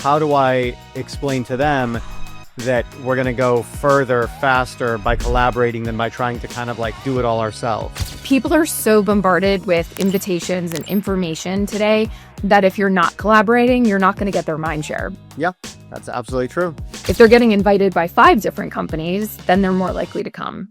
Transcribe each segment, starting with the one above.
how do I explain to them that we're going to go further, faster by collaborating than by trying to kind of like do it all ourselves? People are so bombarded with invitations and information today that if you're not collaborating, you're not going to get their mind share. Yeah, that's absolutely true. If they're getting invited by 5 different companies, then they're more likely to come.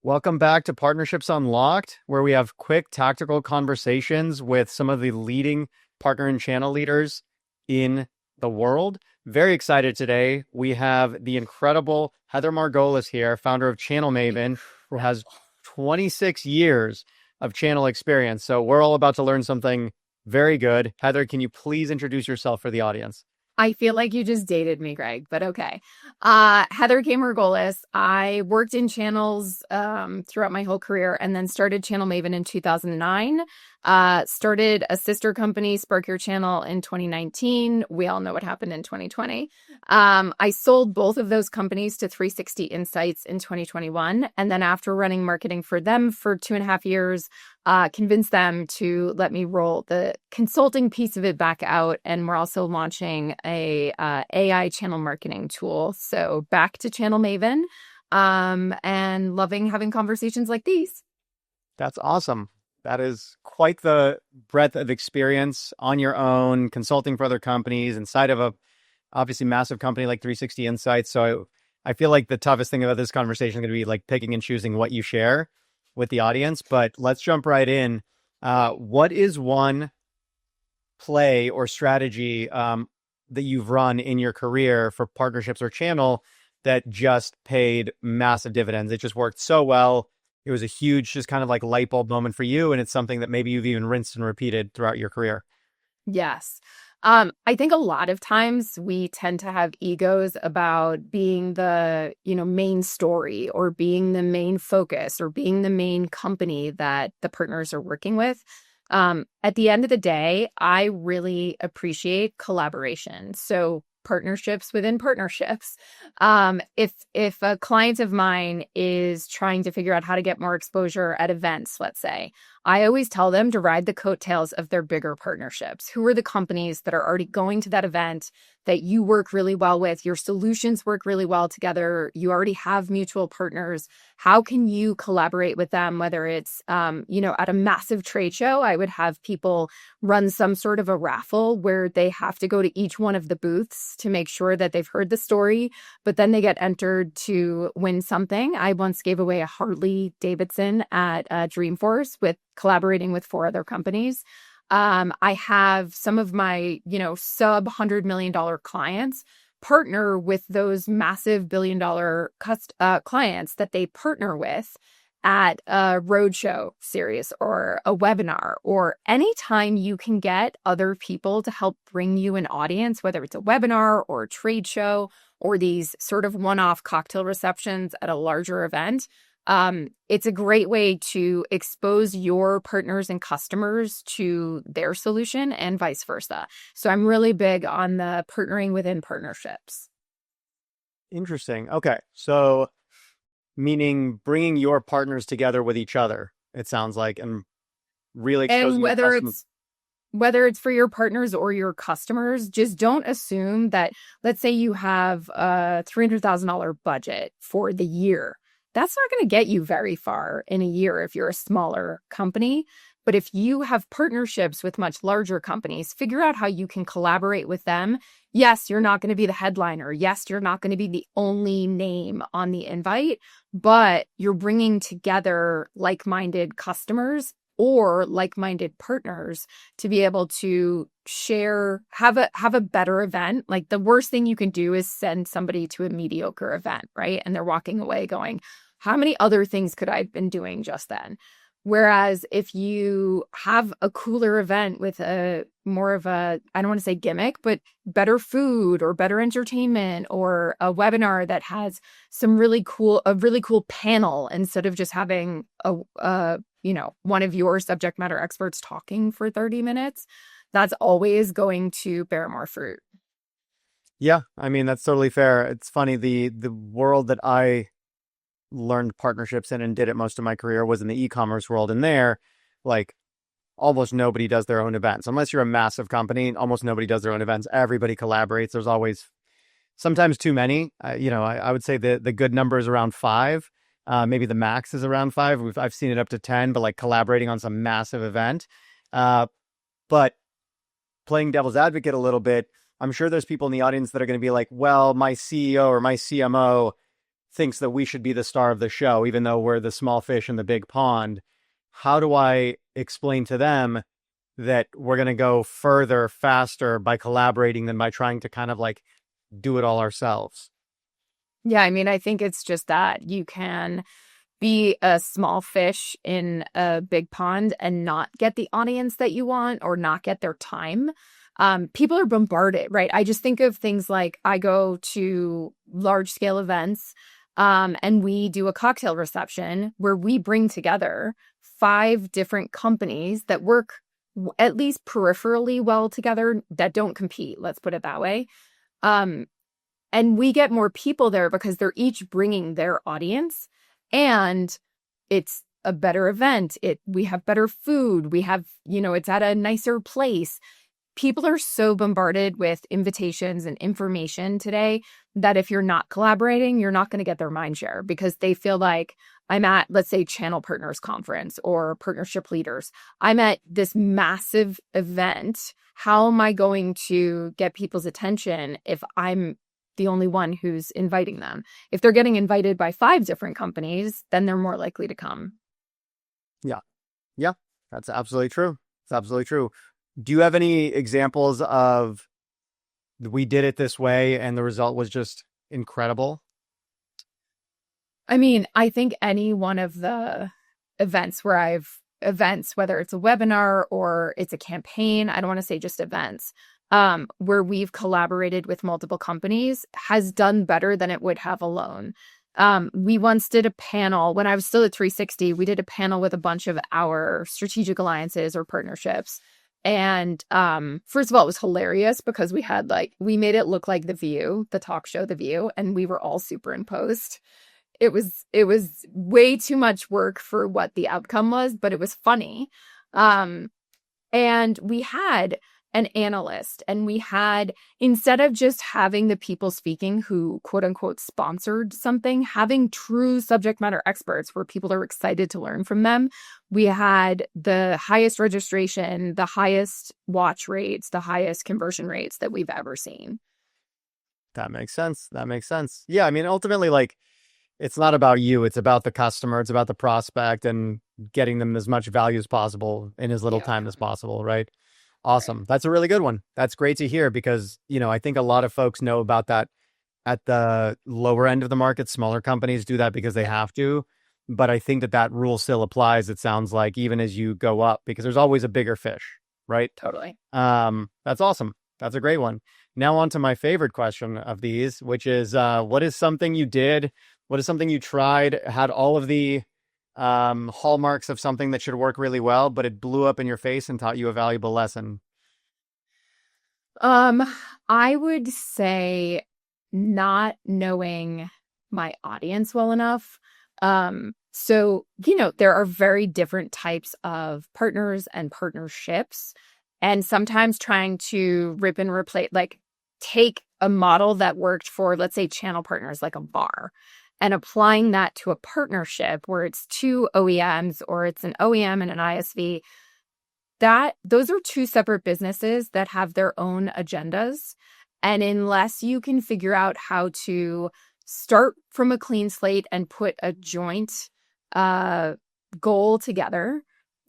Welcome back to Partnerships Unlocked, where we have quick tactical conversations with some of the leading partner and channel leaders in the world. Very excited today. We have the incredible Heather Margolis here, founder of Channel Maven, who has 26 years of channel experience. So we're all about to learn something very good. Heather, can you please introduce yourself for the audience? I feel like you just dated me, Greg, but okay. Heather K. Margolis. I worked in channels throughout my whole career and then started Channel Maven in 2009. Started a sister company, Spark Your Channel, in 2019. We all know what happened in 2020. I sold both of those companies to 360 Insights in 2021. And then after running marketing for them for 2.5 years, convinced them to let me roll the consulting piece of it back out. And we're also launching a AI channel marketing tool. So back to Channel Maven, and loving having conversations like these. That's awesome. That is quite the breadth of experience on your own, consulting for other companies inside of a obviously massive company like 360 Insights. So I feel like the toughest thing about this conversation is going to be like picking and choosing what you share with the audience. But let's jump right in. What is one play or strategy that you've run in your career for partnerships or channel that just paid massive dividends? It just worked so well. It was a huge, just kind of like light bulb moment for you. And it's something that maybe you've even rinsed and repeated throughout your career. Yes. I think a lot of times we tend to have egos about being the, main story or being the main focus or being the main company that the partners are working with. At the end of the day, I really appreciate collaboration. So partnerships within partnerships. If a client of mine is trying to figure out how to get more exposure at events, let's say, I always tell them to ride the coattails of their bigger partnerships. Who are the companies that are already going to that event that you work really well with? Your solutions work really well together. You already have mutual partners. How can you collaborate with them? Whether it's, at a massive trade show, I would have people run some sort of a raffle where they have to go to each one of the booths to make sure that they've heard the story, but then they get entered to win something. I once gave away a Harley Davidson at Dreamforce with collaborating with 4 other companies. I have some of my, sub $100 million clients partner with those massive $1 billion clients that they partner with at a roadshow series or a webinar, or anytime you can get other people to help bring you an audience, whether it's a webinar or a trade show or these sort of one-off cocktail receptions at a larger event. It's a great way to expose your partners and customers to their solution and vice versa. So I'm really big on the partnering within partnerships. Interesting. Okay. So meaning bringing your partners together with each other, it sounds like, and really exposing And whether it's for your partners or your customers, just don't assume that, let's say you have a $300,000 budget for the year. That's not going to get you very far in a year if you're a smaller company. But if you have partnerships with much larger companies, figure out how you can collaborate with them. Yes, you're not going to be the headliner. Yes, you're not going to be the only name on the invite, but you're bringing together like-minded customers or like-minded partners to be able to share, have a better event. Like, the worst thing you can do is send somebody to a mediocre event, right? And they're walking away going, how many other things could I have been doing just then? Whereas if you have a cooler event with a more of a, I don't want to say gimmick, but better food or better entertainment, or a webinar that has a really cool panel instead of just having one of your subject matter experts talking for 30 minutes, that's always going to bear more fruit. Yeah, I mean, that's totally fair. It's funny, the world that I learned partnerships in and did it most of my career was in the e-commerce world. And there, like, almost nobody does their own events. Unless you're a massive company, almost nobody does their own events. Everybody collaborates. There's always sometimes too many. I would say the good number is around five. Maybe the max is around five. I've seen it up to 10, but like collaborating on some massive event. But playing devil's advocate a little bit, I'm sure there's people in the audience that are going to be like, well, my CEO or my CMO thinks that we should be the star of the show, even though we're the small fish in the big pond. How do I explain to them that we're going to go further, faster by collaborating than by trying to kind of like do it all ourselves? Yeah, I mean, I think it's just that you can be a small fish in a big pond and not get the audience that you want or not get their time. People are bombarded, right? I just think of things like I go to large scale events and we do a cocktail reception where we bring together 5 different companies that work at least peripherally well together, that don't compete. Let's put it that way. And we get more people there because they're each bringing their audience, and it's a better event. We have better food. We have, it's at a nicer place. People are so bombarded with invitations and information today that if you're not collaborating, you're not going to get their mind share, because they feel like I'm at, let's say, Channel Partners Conference or Partnership Leaders. I'm at this massive event. How am I going to get people's attention if I'm the only one who's inviting them? If they're getting invited by 5 different companies, then they're more likely to come. Yeah. Yeah, that's absolutely true. It's absolutely true. Do you have any examples of we did it this way and the result was just incredible? I mean, I think any one of the events whether it's a webinar or it's a campaign, I don't want to say just events, where we've collaborated with multiple companies has done better than it would have alone. We once did a panel when I was still at 360. We did a panel with a bunch of our strategic alliances or partnerships. And first of all, it was hilarious because we made it look like The View, the talk show The View, and we were all superimposed. It was way too much work for what the outcome was, but it was funny. And we had an analyst, and we had, instead of just having the people speaking who quote unquote sponsored something, having true subject matter experts where people are excited to learn from them. We had the highest registration, the highest watch rates, the highest conversion rates that we've ever seen. That makes sense. That makes sense. Yeah. I mean, ultimately, like, it's not about you. It's about the customer. It's about the prospect and getting them as much value as possible in as little time as possible. Right. Awesome. Right. That's a really good one. That's great to hear because, I think a lot of folks know about that at the lower end of the market. Smaller companies do that because they have to. But I think that rule still applies, it sounds like, even as you go up, because there's always a bigger fish, right? Totally. That's awesome. That's a great one. Now on to my favorite question of these, which is, what is something you did? What is something you tried, had all of the hallmarks of something that should work really well, but it blew up in your face and taught you a valuable lesson? I would say not knowing my audience well enough. So, there are very different types of partners and partnerships, and sometimes trying to rip and replace, like take a model that worked for, let's say, channel partners, like a bar, and applying that to a partnership where it's 2 OEMs or it's an OEM and an ISV. Those are 2 separate businesses that have their own agendas. And unless you can figure out how to start from a clean slate and put a joint goal together,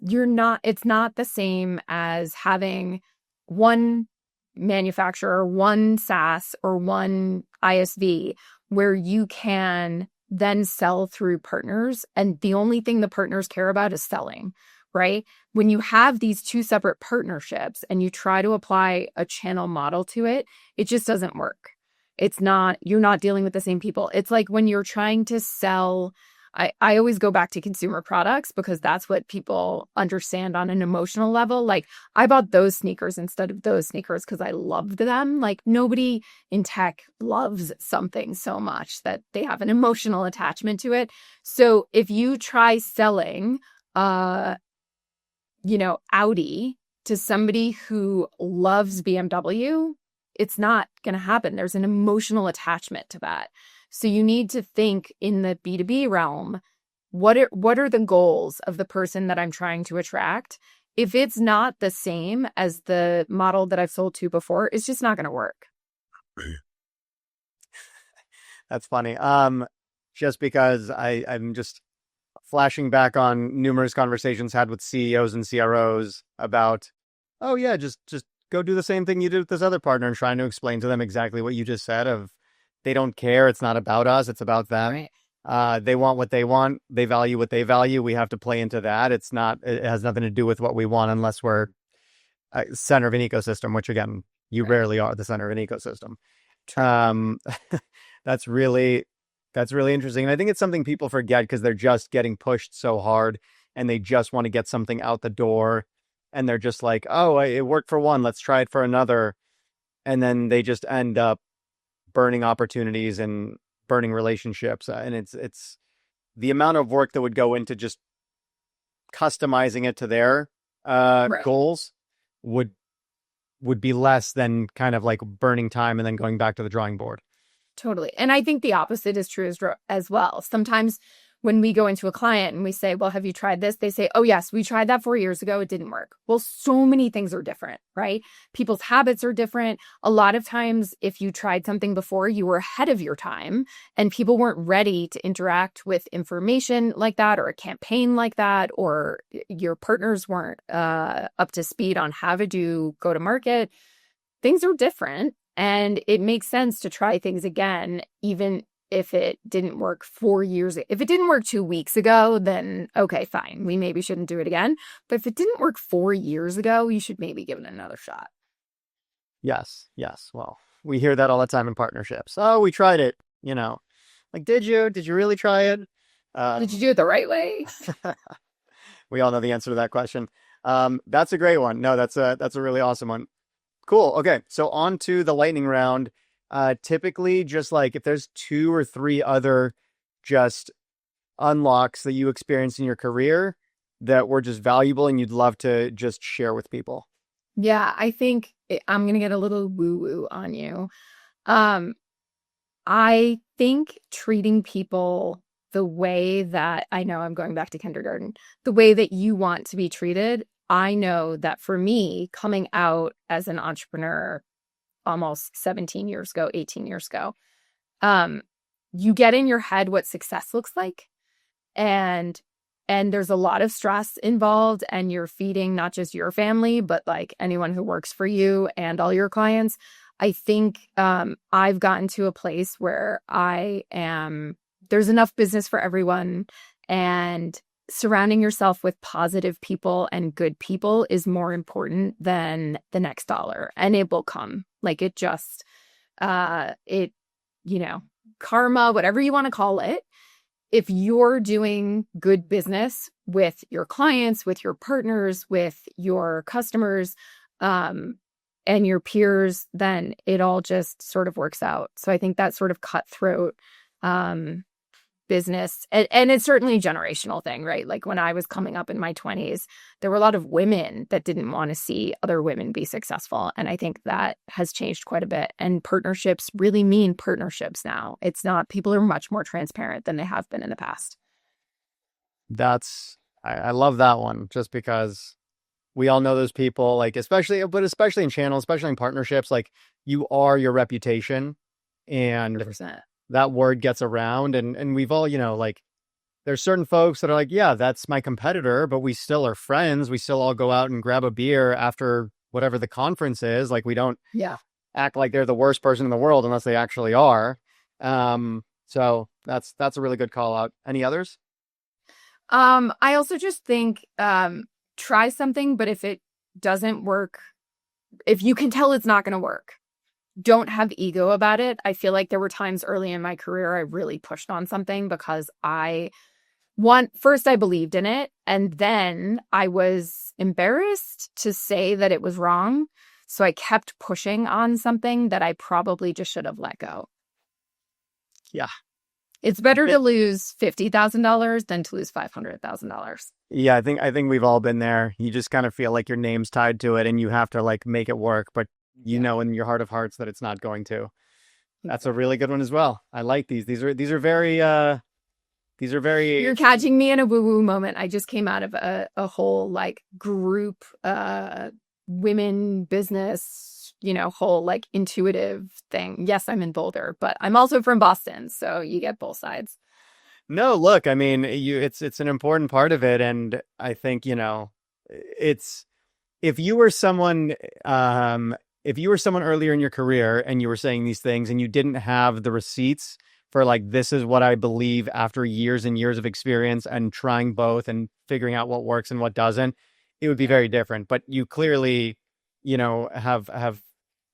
it's not the same as having one manufacturer, one SaaS, or one ISV where you can then sell through partners. And the only thing the partners care about is selling, right? When you have these 2 separate partnerships and you try to apply a channel model to it, it just doesn't work. You're not dealing with the same people. It's like when you're trying to sell, I always go back to consumer products because that's what people understand on an emotional level. Like, I bought those sneakers instead of those sneakers because I loved them. Like, nobody in tech loves something so much that they have an emotional attachment to it. So if you try selling, Audi to somebody who loves BMW, it's not going to happen. There's an emotional attachment to that. So you need to think in the B2B realm, what are the goals of the person that I'm trying to attract? If it's not the same as the model that I've sold to before, it's just not going to work. That's funny. Just because I'm just flashing back on numerous conversations had with CEOs and CROs about, oh yeah, just go do the same thing you did with this other partner, and trying to explain to them exactly what you just said of they don't care. It's not about us. It's about them. Right. They want what they want. They value what they value. We have to play into that. It has nothing to do with what we want unless we're center of an ecosystem, which again, you Right. rarely are the center of an ecosystem. True. Um, that's really interesting. And I think it's something people forget because they're just getting pushed so hard and they just want to get something out the door. And they're just like, oh, it worked for one. Let's try it for another. And then they just end up burning opportunities and burning relationships. And it's the amount of work that would go into just customizing it to their Right. goals would be less than kind of like burning time and then going back to the drawing board. Totally. And I think the opposite is true as well. Sometimes when we go into a client and we say, well, have you tried this? They say, oh, yes, we tried that 4 years ago. It didn't work. Well, so many things are different, right? People's habits are different. A lot of times, if you tried something before, you were ahead of your time and people weren't ready to interact with information like that or a campaign like that, or your partners weren't up to speed on how to do go to market. Things are different. And it makes sense to try things again, even if it didn't work 4 years. If it didn't work 2 weeks ago, then okay, fine. We maybe shouldn't do it again. But if it didn't work 4 years ago, you should maybe give it another shot. Yes. Well, we hear that all the time in partnerships. Oh, we tried it. Like, did you? Did you really try it? Did you do it the right way? We all know the answer to that question. That's a great one. No, that's a really awesome one. Cool. Okay. So on to the lightning round. Typically just like if there's 2 or 3 other just unlocks that you experienced in your career that were just valuable and you'd love to just share with people. Yeah, I think I'm going to get a little woo-woo on you. Um, I think treating people the way that I know I'm going back to kindergarten, the way that you want to be treated. I know that for me, coming out as an entrepreneur almost 17 years ago, 18 years ago, um, you get in your head what success looks like. And there's a lot of stress involved, and you're feeding not just your family, but like anyone who works for you and all your clients. I think I've gotten to a place where there's enough business for everyone, and surrounding yourself with positive people and good people is more important than the next dollar. And it will come. Like it just, it, karma, whatever you want to call it. If you're doing good business with your clients, with your partners, with your customers, and your peers, then it all just sort of works out. So I think that sort of cutthroat business, and it's certainly a generational thing, right? Like when I was coming up in my 20s, there were a lot of women that didn't want to see other women be successful. And I think that has changed quite a bit. And partnerships really mean partnerships now. It's not, people are much more transparent than they have been in the past. I love that one just because we all know those people, like, especially in channels, especially in partnerships, like you are your reputation and 100%. that word gets around and we've all, like there's certain folks that are like, yeah, that's my competitor, but we still are friends. We still all go out and grab a beer after whatever the conference is. Like we don't Yeah. act like they're the worst person in the world unless they actually are. So that's a really good call out. Any others? I also just think try something, but if it doesn't work, if you can tell it's not going to work, don't have ego about it. I feel like there were times early in my career I really pushed on something because first I believed in it, and then I was embarrassed to say that it was wrong. So I kept pushing on something that I probably just should have let go. Yeah. It's better to lose $50,000 than to lose $500,000. Yeah, I think we've all been there. You just kind of feel like your name's tied to it and you have to like make it work, but you Yeah, know in your heart of hearts that it's not going to. That's a exactly. really good one as well. I like these. These are You're very catching me in a woo-woo moment. I just came out of a whole like group women business, whole like intuitive thing. Yes, I'm in Boulder, but I'm also from Boston, so you get both sides. No, look, I mean, it's an important part of it and I think, it's if you were someone um if you were someone earlier in your career and you were saying these things and you didn't have the receipts for like this is what I believe after years and years of experience and trying both and figuring out what works and what doesn't, it would be Yeah. very different. But you clearly, have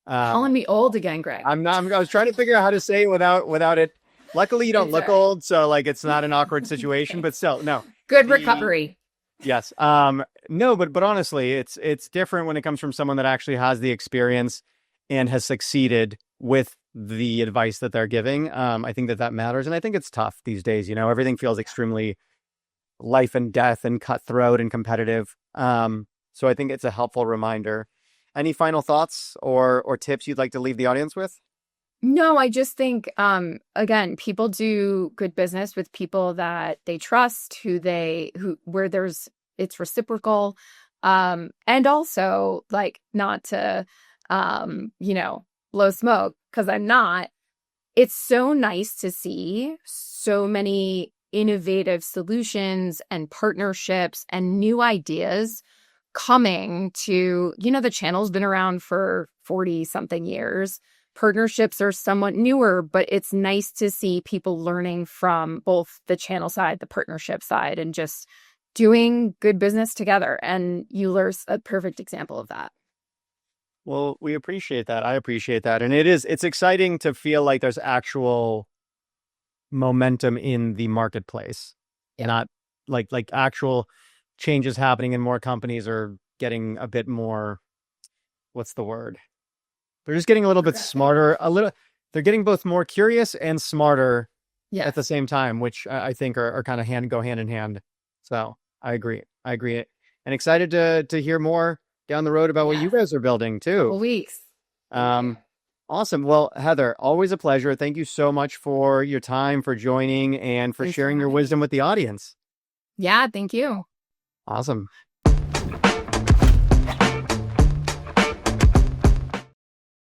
Calling me old again, Greg. I was trying to figure out how to say it without it. Luckily you don't It's all look right. old, so like it's not an awkward situation, but Thanks. still, no. Good The recovery. Yes. No, but honestly, it's different when it comes from someone that actually has the experience and has succeeded with the advice that they're giving. I think that matters, and I think it's tough these days. Everything feels extremely life and death and cutthroat and competitive. So I think it's a helpful reminder. Any final thoughts or tips you'd like to leave the audience with? No, I just think again, people do good business with people that they trust, who where there's it's reciprocal. And also like not to blow smoke because I'm not. It's so nice to see so many innovative solutions and partnerships and new ideas coming to, the channel's been around for 40 something years. Partnerships are somewhat newer, but it's nice to see people learning from both the channel side, the partnership side, and just doing good business together. And Euler's a perfect example of that. Well, we appreciate that. I appreciate that, and it's exciting to feel like there's actual momentum in the marketplace, Yep. not like actual changes happening and more companies are getting a bit more, what's the word? They're just getting a little bit Progressive. smarter, they're getting both more curious and smarter at the Yes. same time, which I think are kind of go hand in hand. So I agree. I agree. And excited to hear more down the road about what you Yes. guys are building too. Couple weeks. Thank you. Um, awesome. Well, Heather, always a pleasure. Thank you so much for your time, for joining, and for Thanks for sharing your having me. wisdom with the audience. Yeah, thank you. Awesome.